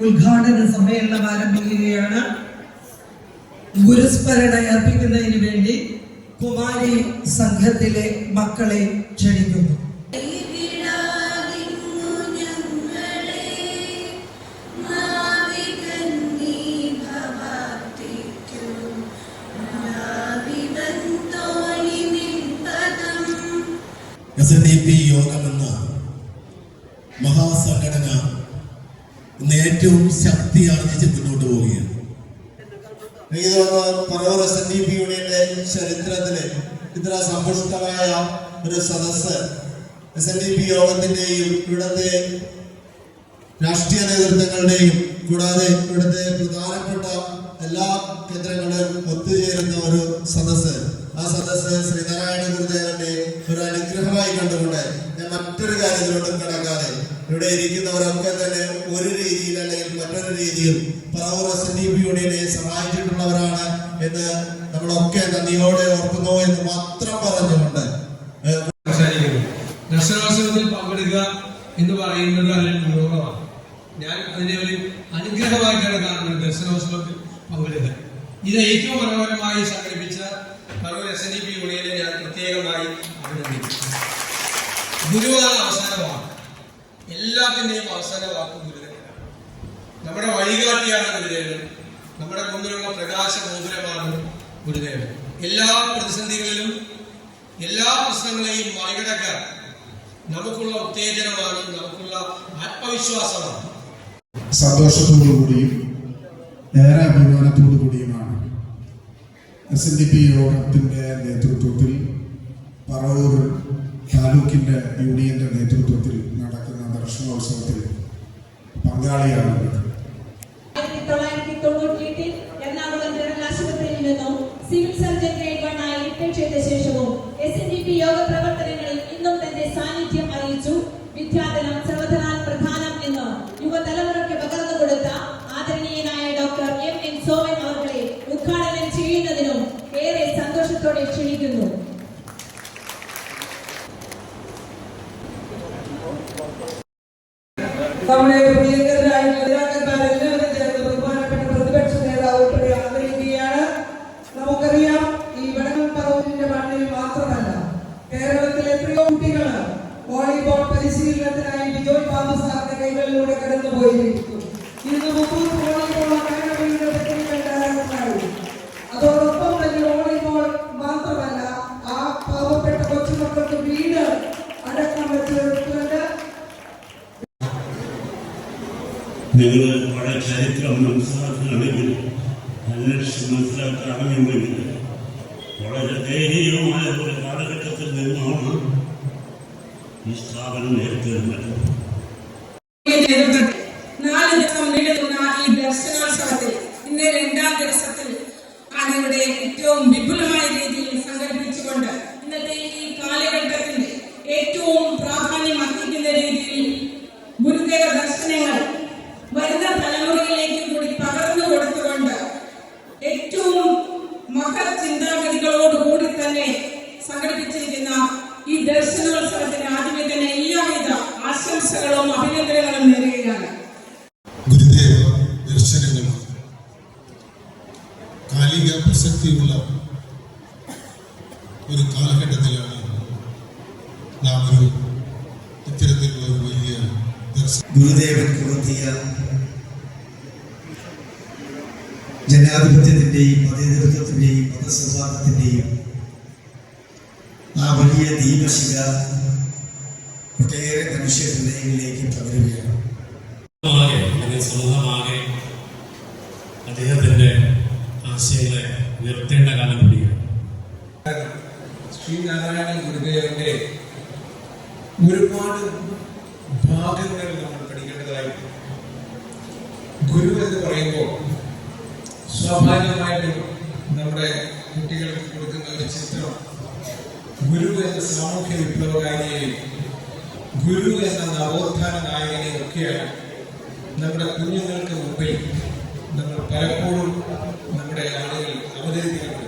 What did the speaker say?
ഉദ്ഘാടന സമ്മേളനം ആരംഭിക്കുകയാണ്. ഗുരുസ്മരണ അർപ്പിക്കുന്നതിന് വേണ്ടി കുമാരി സംഘത്തിലെ മക്കളെ ക്ഷണിക്കുന്നു. SNDP യോഗമെന്ന മഹാസംഘടന ഇന്ന് ഏറ്റവും ശക്തി ആർജിച്ച് മുന്നോട്ട് പോവുകയാണ്. പറവൂർ SNDP യൂണിയന്റെ ചരിത്രത്തിലെ ഇത്ര സമ്പുഷ്ടമായ ഒരു സദസ്സ് SNDP യോഗത്തിന്റെയും ഇവിടുത്തെ രാഷ്ട്രീയ നേതൃത്വങ്ങളുടെയും കൂടാതെ ഇവിടുത്തെ പ്രധാനപ്പെട്ട എല്ലാ കേന്ദ്രങ്ങളും ഒത്തുചേരുന്ന ഒരു സദസ്സ്. ആ സദസ്സ് ശ്രീനാരായണ ഗുരുദേവന്റെ ഒരു അനുഗ്രഹമായി കണ്ടുകൊണ്ട് ഞാൻ മറ്റൊരു കാര്യത്തിലോട്ടും കടക്കാതെ ഇവിടെ ഇരിക്കുന്നവരൊക്കെ തന്നെ ഒരു രീതിയിൽ അല്ലെങ്കിൽ മറ്റൊരു രീതിയിൽ പറവൂർ SNDP യൂണിയനെ സഹായിച്ചിട്ടുള്ളവരാണ് എന്ന് നമ്മളൊക്കെ നന്ദിയോടെ ഓർക്കുന്നു എന്ന് മാത്രം പറഞ്ഞുകൊണ്ട് ദർശനോത്സവത്തിൽ പങ്കെടുക്കുക എന്ന് പറയുന്നത് അല്ലെങ്കിൽ നിയോഗമാണ്. ഞാൻ അതിനെ ഒരു അനുഗ്രഹമായിട്ടാണ് കാണുന്നത്. ദർശനോത്സവത്തിൽ പങ്കെടുക്കുക ഇത് ഏറ്റവും മനോഹരമായി സംഘടിപ്പിച്ച പറവൂർ SNDP യൂണിയനെ ഞാൻ പ്രത്യേകമായി അഭിനന്ദിക്കുന്നു. ഗുരുവാണ് അവസാന വാക്ക്, എല്ലാത്തിന്റെയും അവസാന വാക്ക് ഗുരുദേവനാണ്. നമ്മുടെ വഴികാട്ടിയാണ് ഗുരുദേവൻ, നമ്മുടെ മുമ്പിലുള്ള പ്രകാശ ഗോപുരമാണ് ഗുരുദേവൻ. എല്ലാ പ്രതിസന്ധികളിലും എല്ലാ പ്രശ്നങ്ങളെയും മറികടക്കാൻ നമുക്കുള്ള ഉത്തേജനമാണ്, നമുക്കുള്ള ആത്മവിശ്വാസമാണ്. സന്തോഷത്തോടുകൂടിയും ഏറെ അഭിമാനത്തോടു കൂടിയുമാണ് SNDP യോഗത്തിന്റെ നേതൃത്വത്തിൽ പറവൂർ താലൂക്കിന്റെ യൂണിയന്റെ നേതൃത്വത്തിൽ നടക്കുന്ന ദർശനോത്സവത്തിൽ പങ്കാളിയാകുന്നത്. 1998 എറണാകുളം ജനറൽ ആശുപത്രിയിൽ നിന്നും സിവിൽ സർജൻ ഗ്രേഡ് 1 ആയി റിട്ടയർ ചെയ്ത ശേഷവും SNDP യോഗ പ്രവർത്തനങ്ങളിൽ ഇന്നും തന്റെ സാന്നിധ്യം അറിയിച്ചു. വിദ്യാധനം സർവധനാൽ പ്രധാനം എന്ന് യുവതലമുറയ്ക്ക് പകർന്നു കൊടുത്ത ആദരണീയനായ ഡോക്ടർ M.N. സോമൻ അവരെ ഉദ്ഘാടനം ചെയ്യുന്നതിനും ഏറെ സന്തോഷത്തോടെ ക്ഷണിക്കുന്നു. നമ്മുടെ പ്രിയങ്കരായിട്ടുള്ള നേതാക്കന്മാരെല്ലാവരും ചേർന്ന് ബഹുമാനപ്പെട്ട പ്രതിപക്ഷ നേതാവ് ഉൾപ്പെടെ ആദരിക്കുകയാണ്. നമുക്കറിയാം, ഈ വടക്കൻ പറവൂരിന്റെ മണ്ണിൽ മാത്രമല്ല കേരളത്തിലെ എത്രയോ കുട്ടികൾ വോളിബോൾ പരിശീലനത്തിനായി ബിജോയ് ബാബു സാറിന്റെ കൈകളിലൂടെ കടന്നുപോയിരിക്കുന്നു. ഇന്ന് 30 വോളിബോൾ അക്കാദമിയുടെ പ്രത്യേകമായി അതോടൊപ്പം തന്നെ വോളിബോൾ മാത്രമല്ല ആ പാവപ്പെട്ട കൊച്ചുമക്കൾക്ക് വീട് അടക്കം വെച്ചുകൊണ്ട് നിങ്ങൾ വളരെ ചരിത്രം മനസ്സിലാക്കുകയാണെങ്കിൽ അന്വേഷിച്ച് മനസ്സിലാക്കുകയാണെങ്കിൽ വളരെ ദയനീയമായ ഒരു കാലഘട്ടത്തിൽ നിന്നാണ് ഈ സ്ഥാപനം നേരത്തെ വരുന്നത്. 4 ദിവസം നീളുന്ന ഈ ദർശനോത്സവത്തിൽ ഇന്ന് 2ാം ദിവസത്തിൽ ആണ് ഇവിടെ ഏറ്റവും വിപുലമായ രീതിയിൽ സംഘടിപ്പിച്ചുകൊണ്ട് ഇന്നത്തെ ഈ കാലഘട്ടത്തിന്റെ ഏറ്റവും പ്രാധാന്യം അർഹിക്കുന്ന രീതിയിൽ ഗുരുദേവ ദർശനങ്ങൾ വരുന്ന തലമുറയിലേക്ക് കൂടി പകർന്നു കൊടുത്തുകൊണ്ട് ഏറ്റവും മഹത് ചിന്താഗതികളോടുകൂടി തന്നെ സംഘടിപ്പിച്ചിരിക്കുന്ന ഈ ദർശനോത്സവത്തിന് ആദ്യമേ തന്നെ എല്ലാവിധ ആശംസകളും അഭിനന്ദനങ്ങളും നേരുകയാണ്. ഗുരുദേവ ദർശനങ്ങൾ കാലിക പ്രസക്തിയുള്ള ഒരു കാലഘട്ടത്തിലാണ് നാം ഒരു ഇത്തരത്തിലുള്ള ഒരു വലിയ ഗുരുദേവൻ പുലർത്തിയ ജനാധിപത്യത്തിന്റെയും മതേതരത്വത്തിന്റെയും മതസൗഹാർദ്ദത്തിന്റെയും ആ വലിയ ദീപശില ഒട്ടേറെ മനുഷ്യ ഹൃദയങ്ങളിലേക്ക് പകരുകയാണ്. സമൂഹമാകെ അദ്ദേഹത്തിന്റെ ആശയങ്ങളെ ഉയർത്തേണ്ട കാലം കൂടിയാണ്. ശ്രീനാരായണ ഗുരുദേവന്റെ ഒരുപാട് ഭാഗങ്ങൾ നമ്മൾ പഠിക്കേണ്ടതായിട്ടുണ്ട്. ഗുരു എന്ന് പറയുമ്പോൾ സ്വാഭാവികമായിട്ടും നമ്മുടെ കുട്ടികൾക്ക് കൊടുക്കുന്ന ഒരു ചിത്രം ഗുരു എന്ന സാമൂഹ്യ വിപ്ലവകാരിയെയും ഗുരു എന്ന നവോത്ഥാന നായകനെയും ഒക്കെയാണ് നമ്മുടെ കുഞ്ഞുങ്ങൾക്ക് മുമ്പിൽ നമ്മൾ പലപ്പോഴും നമ്മുടെ ആളുകൾ അവതരിപ്പിക്കുന്നത്.